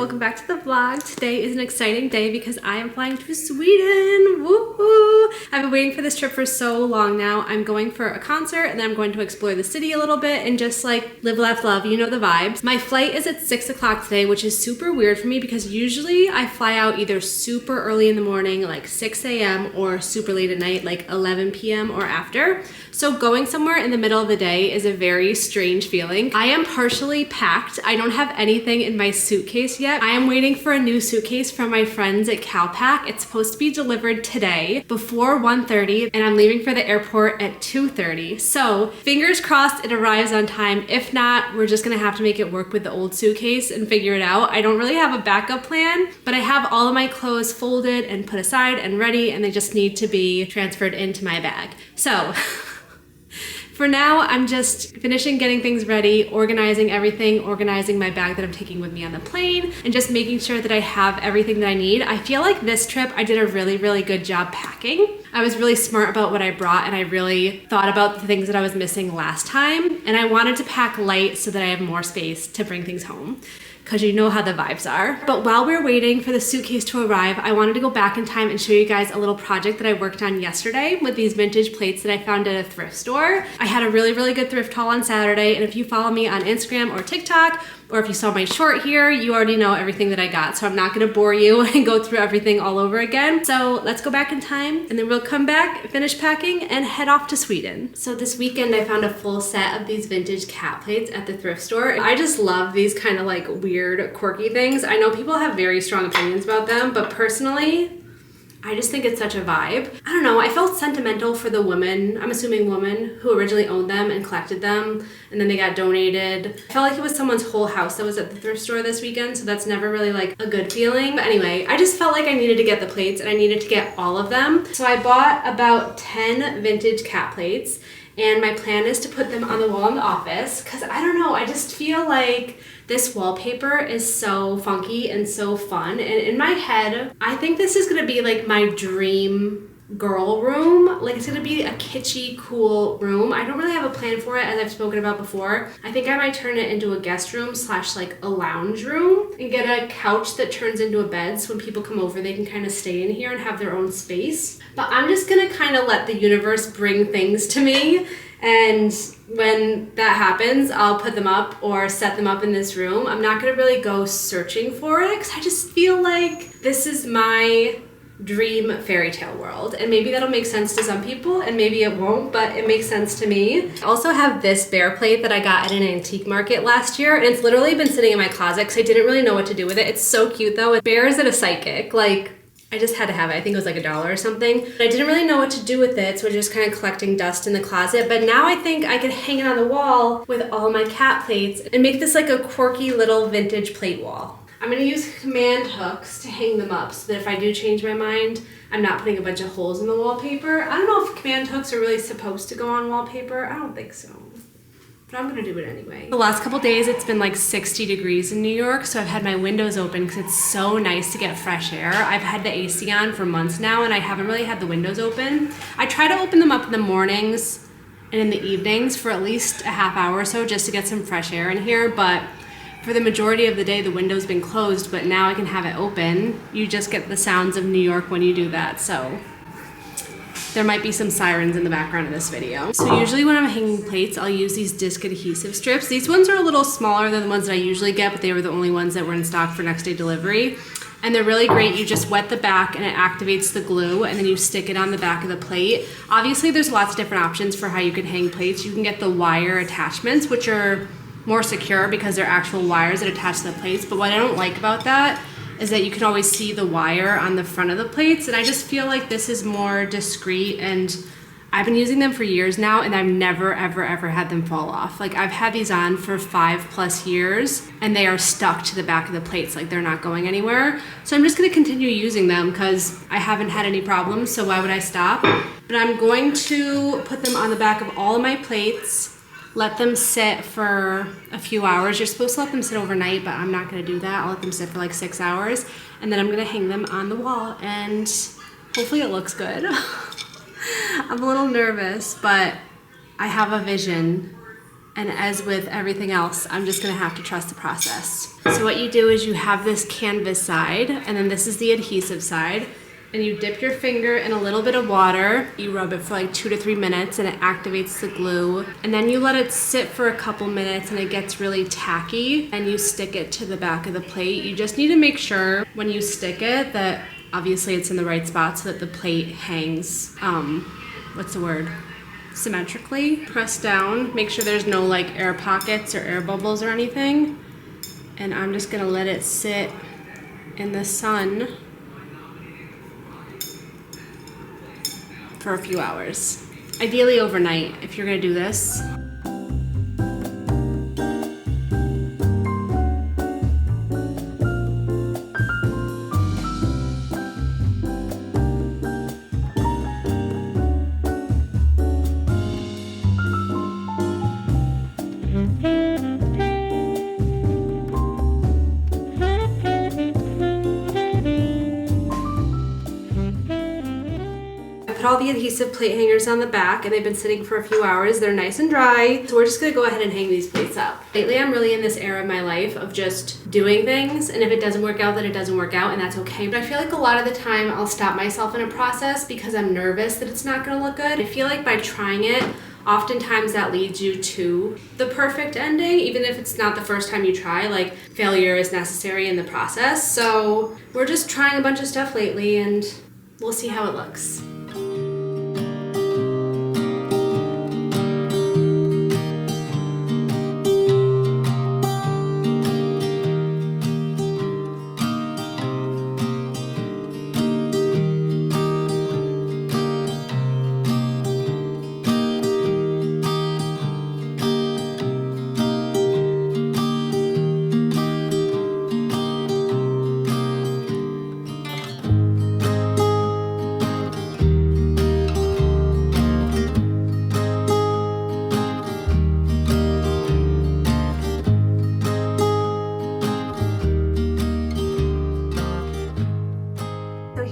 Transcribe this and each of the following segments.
welcome back to the vlog. Today is an exciting day because I am flying to Sweden. Woohoo! I've been waiting for this trip for so long now. I'm going for a concert and then I'm going to explore the city a little bit and just like live, laugh, love, you know the vibes. My flight is at 6 o'clock today, which is super weird for me because usually I fly out either super early in the morning, like 6 a.m. or super late at night, like 11 p.m. or after. So going somewhere in the middle of the day is a very strange feeling. I am partially packed. I don't have anything in my suitcase yet. I am waiting for a new suitcase from my friends at Calpack. It's supposed to be delivered today before 1:30 and I'm leaving for the airport at 2:30. So fingers crossed it arrives on time. If not, we're just gonna have to make it work with the old suitcase and figure it out. I don't really have a backup plan, but I have all of my clothes folded and put aside and ready and they just need to be transferred into my bag. So for now, I'm just finishing getting things ready, organizing everything, organizing my bag that I'm taking with me on the plane, and just making sure that I have everything that I need. I feel like this trip, I did a really, really good job packing. I was really smart about what I brought and I really thought about the things that I was missing last time. And I wanted to pack light so that I have more space to bring things home, because you know how the vibes are. But while we're waiting for the suitcase to arrive, I wanted to go back in time and show you guys a little project that I worked on yesterday with these vintage plates that I found at a thrift store. I had a really, really good thrift haul on Saturday, and if you follow me on Instagram or TikTok, or if you saw my short here, you already know everything that I got. So I'm not gonna bore you and go through everything all over again. So let's go back in time and then we'll come back, finish packing, and head off to Sweden. So this weekend I found a full set of these vintage cat plates at the thrift store. I just love these kind of like weird, quirky things. I know people have very strong opinions about them, but personally, I just think it's such a vibe. I don't know, I felt sentimental for the woman, I'm assuming woman, who originally owned them and collected them, and then they got donated. I felt like it was someone's whole house that was at the thrift store this weekend, so that's never really like a good feeling. But anyway, I just felt like I needed to get the plates and I needed to get all of them. So I bought about 10 vintage cat plates, and my plan is to put them on the wall in the office, because I don't know, I just feel like this wallpaper is so funky and so fun. And in my head, I think this is gonna be like my dream girl room. Like it's gonna be a kitschy, cool room. I don't really have a plan for it, as I've spoken about before. I think I might turn it into a guest room / like a lounge room and get a couch that turns into a bed, so when people come over, they can kind of stay in here and have their own space. But I'm just gonna kind of let the universe bring things to me. And when that happens, I'll put them up or set them up in this room. I'm not gonna really go searching for it because I just feel like this is my dream fairy tale world. And maybe that'll make sense to some people and maybe it won't, but it makes sense to me. I also have this bear plate that I got at an antique market last year, and it's literally been sitting in my closet because I didn't really know what to do with it. It's so cute though. It bears at a psychic, like I just had to have it. I think it was like $1 or something. But I didn't really know what to do with it, so we're just kind of collecting dust in the closet. But now I think I could hang it on the wall with all my cat plates and make this like a quirky little vintage plate wall. I'm gonna use command hooks to hang them up so that if I do change my mind, I'm not putting a bunch of holes in the wallpaper. I don't know if command hooks are really supposed to go on wallpaper. I don't think so. But I'm gonna do it anyway. The last couple days it's been like 60 degrees in New York, so I've had my windows open because it's so nice to get fresh air. I've had the AC on for months now and I haven't really had the windows open. I try to open them up in the mornings and in the evenings for at least a half hour or so just to get some fresh air in here, but for the majority of the day the window's been closed, but now I can have it open. You just get the sounds of New York when you do that, so there might be some sirens in the background of this video. So usually when I'm hanging plates, I'll use these disc adhesive strips. These ones are a little smaller than the ones that I usually get, but they were the only ones that were in stock for next day delivery. And they're really great. You just wet the back and it activates the glue, and then you stick it on the back of the plate. Obviously there's lots of different options for how you can hang plates. You can get the wire attachments, which are more secure because they're actual wires that attach to the plates. But what I don't like about that is that you can always see the wire on the front of the plates, and I just feel like this is more discreet, and I've been using them for years now and I've never ever had them fall off. Like I've had these on for 5+ years and they are stuck to the back of the plates, like they're not going anywhere. So I'm just gonna continue using them because I haven't had any problems, so why would I stop? But I'm going to put them on the back of all of my plates, let them sit for a few hours. You're supposed to let them sit overnight, but I'm not gonna do that. I'll let them sit for like 6 hours, and then I'm gonna hang them on the wall, and hopefully it looks good. I'm a little nervous, but I have a vision And as with everything else, I'm just gonna have to trust the process. So what you do is you have this canvas side, and then this is the adhesive side, and you dip your finger in a little bit of water. You rub it for like 2 to 3 minutes and it activates the glue. And then you let it sit for a couple minutes and it gets really tacky, and you stick it to the back of the plate. You just need to make sure when you stick it that obviously it's in the right spot so that the plate hangs, what's the word? Symmetrically. Press down, make sure there's no like air pockets or air bubbles or anything. And I'm just gonna let it sit in the sun for a few hours. Ideally overnight if you're gonna do this. Put all the adhesive plate hangers on the back, and they've been sitting for a few hours. They're nice and dry, so we're just gonna go ahead and hang these plates up. Lately, I'm really in this era of my life of just doing things, and if it doesn't work out, then it doesn't work out, and that's okay. But I feel like a lot of the time I'll stop myself in a process because I'm nervous that it's not gonna look good. I feel like by trying it, oftentimes that leads you to the perfect ending, even if it's not the first time you try. Like, failure is necessary in the process. So we're just trying a bunch of stuff lately, and we'll see how it looks.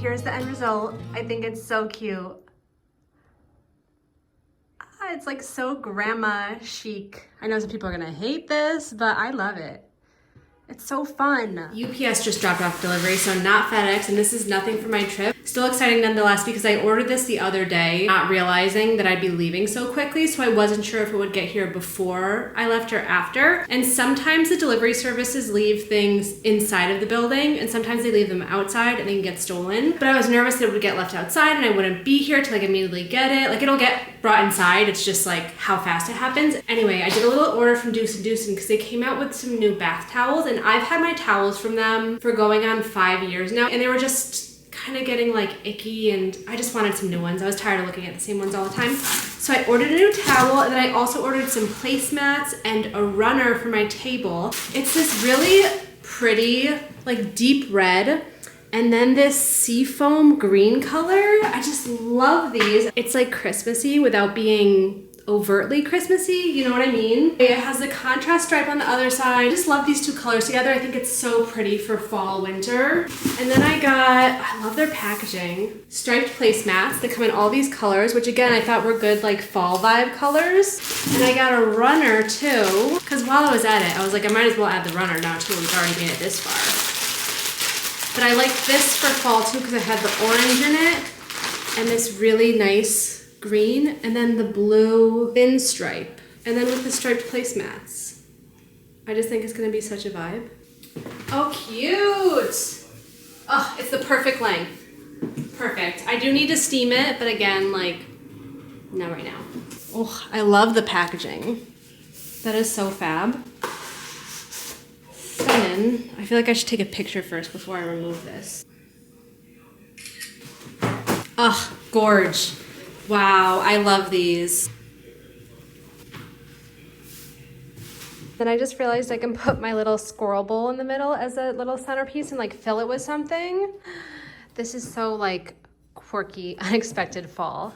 Here's the end result. I think it's so cute. It's like so grandma chic. I know some people are gonna hate this, but I love it. It's so fun. UPS just dropped off delivery, so not FedEx, and this is nothing for my trip. Still exciting nonetheless because I ordered this the other day, not realizing that I'd be leaving so quickly, so I wasn't sure if it would get here before I left or after. And sometimes the delivery services leave things inside of the building, and sometimes they leave them outside and they can get stolen. But I was nervous that it would get left outside and I wouldn't be here to like immediately get it. Like, it'll get brought inside, it's just like how fast it happens. Anyway, I did a little order from Deuce & Deuce because they came out with some new bath towels, and I've had my towels from them for going on 5 years now, and they were just kind of getting like icky, and I just wanted some new ones. I was tired of looking at the same ones all the time. So I ordered a new towel, and then I also ordered some placemats and a runner for my table. It's this really pretty, like deep red, and then this seafoam green color. I just love these. It's like Christmassy without being overtly Christmassy, you know what I mean? It has the contrast stripe on the other side. I just love these two colors together. I think it's so pretty for fall, winter. And then I love their packaging. Striped placemats that come in all these colors, which again, I thought were good like fall vibe colors. And I got a runner too, because while I was at it, I was like, I might as well add the runner now too. We've already made it this far. But I like this for fall too because it had the orange in it and this really nice green, and then the blue thin stripe, and then with the striped placemats. I just think it's gonna be such a vibe. Oh, cute! Oh, it's the perfect length. Perfect. I do need to steam it, but again, like, not right now. Oh, I love the packaging. That is so fab. Stunning. I feel like I should take a picture first before I remove this. Oh, gorge. Wow, I love these. Then I just realized I can put my little squirrel bowl in the middle as a little centerpiece and like fill it with something. This is so like quirky, unexpected fall.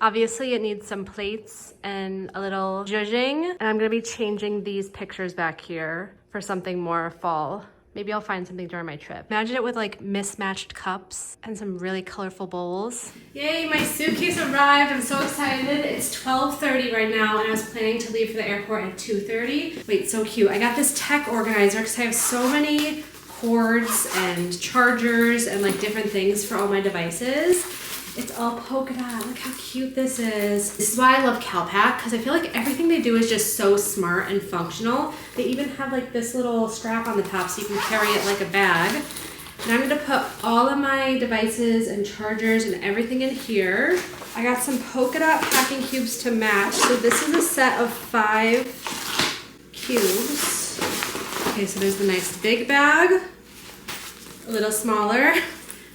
Obviously it needs some plates and a little zhuzhing, and I'm gonna be changing these pictures back here for something more fall Maybe I'll find something during my trip. Imagine it with like mismatched cups and some really colorful bowls. Yay, my suitcase arrived. I'm so excited. It's 12:30 right now and I was planning to leave for the airport at 2:30. Wait, so cute. I got this tech organizer because I have so many cords and chargers and like different things for all my devices. It's all polka dot. Look how cute this is. This is why I love Calpac, because I feel like everything they do is just so smart and functional. They even have like this little strap on the top so you can carry it like a bag. And I'm gonna put all of my devices and chargers and everything in here. I got some polka dot packing cubes to match. So this is a set of 5 cubes. Okay, so there's the nice big bag, a little smaller,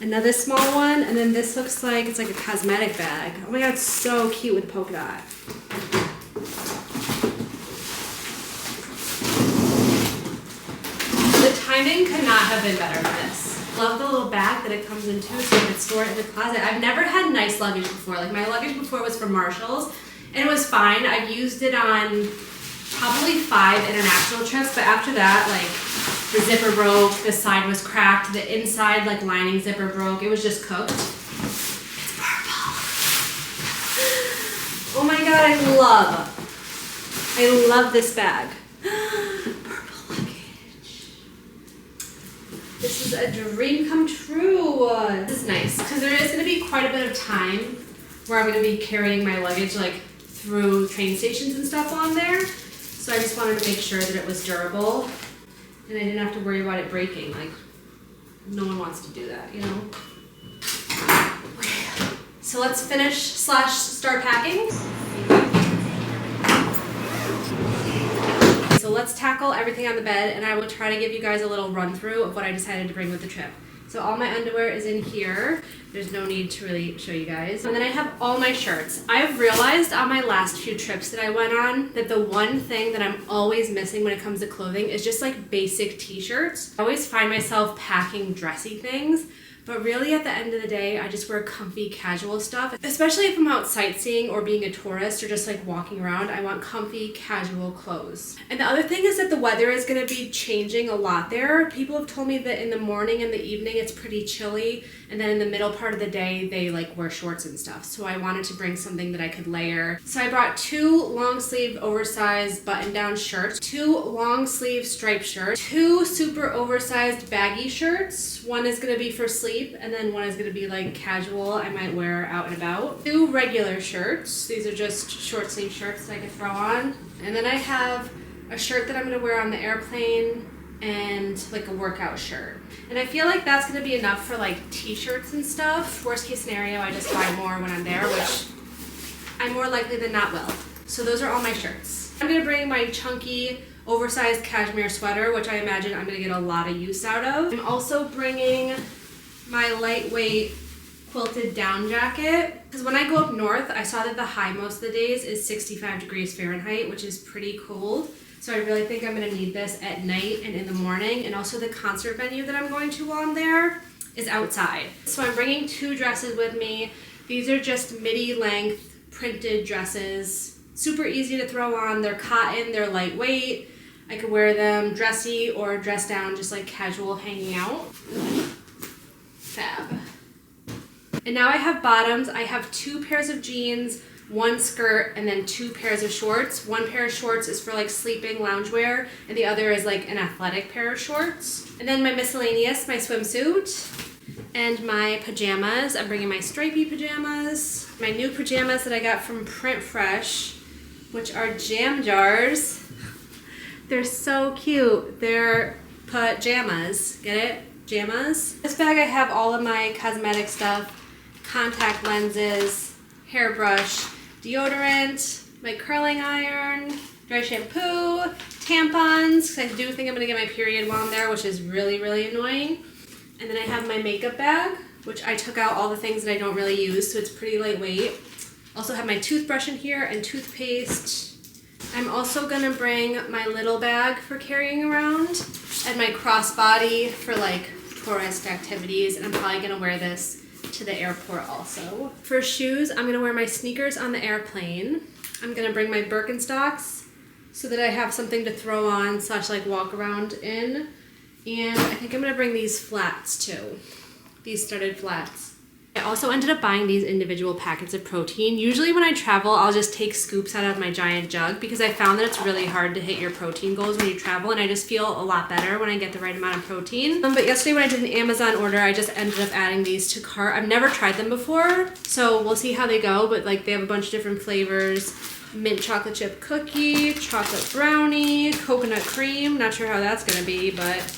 another small one, and then this looks like it's like a cosmetic bag. Oh my god, it's so cute with polka dot. The timing could not have been better for this. Love the little bag that it comes into so you can store it in the closet. I've never had nice luggage before. Like my luggage before was from Marshall's and it was fine. I've used it on probably 5 international trips, but after that, like, the zipper broke, the side was cracked, the inside, like, lining zipper broke. It was just cooked. It's purple. Oh my god, I love this bag. Purple luggage. This is a dream come true. This is nice, because there is going to be quite a bit of time where I'm going to be carrying my luggage, like, through train stations and stuff on there. So I just wanted to make sure that it was durable and I didn't have to worry about it breaking. Like, no one wants to do that, you know? Okay. So let's finish / start packing. So let's tackle everything on the bed and I will try to give you guys a little run through of what I decided to bring with the trip. So all my underwear is in here. There's no need to really show you guys. And then I have all my shirts. I've realized on my last few trips that I went on that the one thing that I'm always missing when it comes to clothing is just like basic t-shirts. I always find myself packing dressy things, but really at the end of the day, I just wear comfy casual stuff. Especially if I'm out sightseeing or being a tourist or just like walking around, I want comfy casual clothes. And the other thing is that the weather is gonna be changing a lot there. People have told me that in the morning and the evening it's pretty chilly, and then in the middle part of the day they like wear shorts and stuff. So I wanted to bring something that I could layer. So I brought 2 long sleeve oversized button down shirts, 2 long sleeve striped shirts, 2 super oversized baggy shirts. One is gonna be for sleep and then one is gonna be like casual I might wear out and about. 2 regular shirts. These are just short sleeve shirts that I can throw on. And then I have a shirt that I'm gonna wear on the airplane and like a workout shirt. And I feel like that's gonna be enough for like t-shirts and stuff. Worst case scenario, I just buy more when I'm there, which I more likely than not will. So those are all my shirts. I'm gonna bring my chunky, oversized cashmere sweater, which I imagine I'm gonna get a lot of use out of. I'm also bringing my lightweight quilted down jacket, because when I go up north, I saw that the high most of the days is 65 degrees Fahrenheit, which is pretty cold. So I really think I'm gonna need this at night and in the morning. And also the concert venue that I'm going to while I'm there is outside. So I'm bringing 2 dresses with me. These are just midi length printed dresses. Super easy to throw on. They're cotton, they're lightweight. I could wear them dressy or dress down, just like casual hanging out. Fab. And now I have bottoms. I have 2 pairs of jeans, 1 skirt, and then 2 pairs of shorts. 1 pair of shorts is for like sleeping loungewear, and the other is like an athletic pair of shorts. And then my miscellaneous, my swimsuit, and my pajamas. I'm bringing my stripy pajamas. My new pajamas that I got from Print Fresh, which are jam jars. They're so cute. They're pajamas. Get it? Jamas. This bag I have all of my cosmetic stuff, contact lenses, hairbrush, deodorant, my curling iron, dry shampoo, tampons, because I do think I'm going to get my period while I'm there, which is really, really annoying. And then I have my makeup bag, which I took out all the things that I don't really use, so it's pretty lightweight. Also have my toothbrush in here and toothpaste. I'm also going to bring my little bag for carrying around and my crossbody for like tourist activities, and I'm probably going to wear this to the airport also. For shoes, I'm going to wear my sneakers on the airplane. I'm going to bring my Birkenstocks so that I have something to throw on / like walk around in. And I think I'm gonna bring these flats too. These studded flats. I also ended up buying these individual packets of protein. Usually when I travel, I'll just take scoops out of my giant jug because I found that it's really hard to hit your protein goals when you travel, and I just feel a lot better when I get the right amount of protein. But yesterday when I did an Amazon order, I just ended up adding these to cart. I've never tried them before, so we'll see how they go, but like they have a bunch of different flavors. Mint chocolate chip cookie, chocolate brownie, coconut cream. Not sure how that's gonna be, but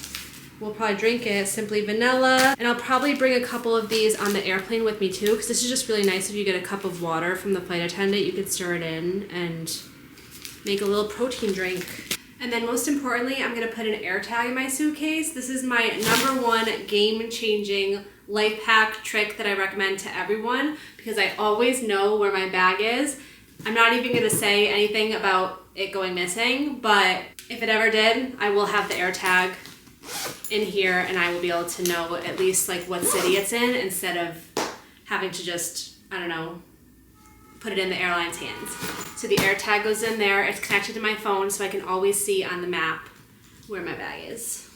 we'll probably drink it. Simply vanilla. And I'll probably bring a couple of these on the airplane with me too, because this is just really nice if you get a cup of water from the flight attendant. You could stir it in and make a little protein drink. And then most importantly, I'm gonna put an air tag in my suitcase. This is my #1 game-changing life hack trick that I recommend to everyone because I always know where my bag is. I'm not even gonna say anything about it going missing, but if it ever did, I will have the air tag in here and I will be able to know at least like what city it's in instead of having to just, I don't know, put it in the airline's hands. So the air tag goes in there, it's connected to my phone so I can always see on the map where my bag is.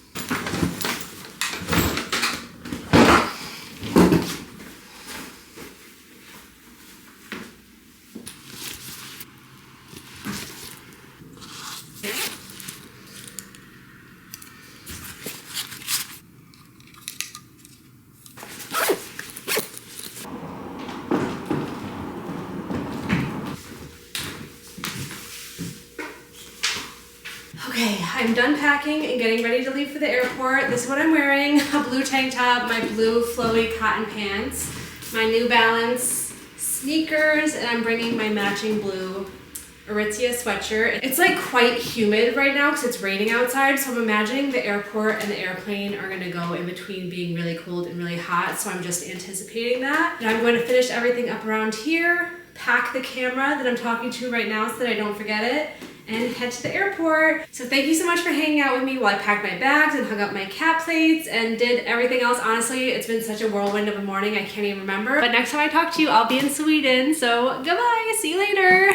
Okay, I'm done packing and getting ready to leave for the airport. This is what I'm wearing: a blue tank top, my blue flowy cotton pants, my New Balance sneakers, and I'm bringing my matching blue Aritzia sweatshirt. It's like quite humid right now because it's raining outside, so I'm imagining the airport and the airplane are gonna go in between being really cold and really hot, so I'm just anticipating that. And I'm going to finish everything up around here, pack the camera that I'm talking to right now so that I don't forget it, and head to the airport. So thank you so much for hanging out with me while I packed my bags and hung up my cat plates and did everything else. Honestly, it's been such a whirlwind of a morning, I can't even remember. But next time I talk to you, I'll be in Sweden. So goodbye, see you later.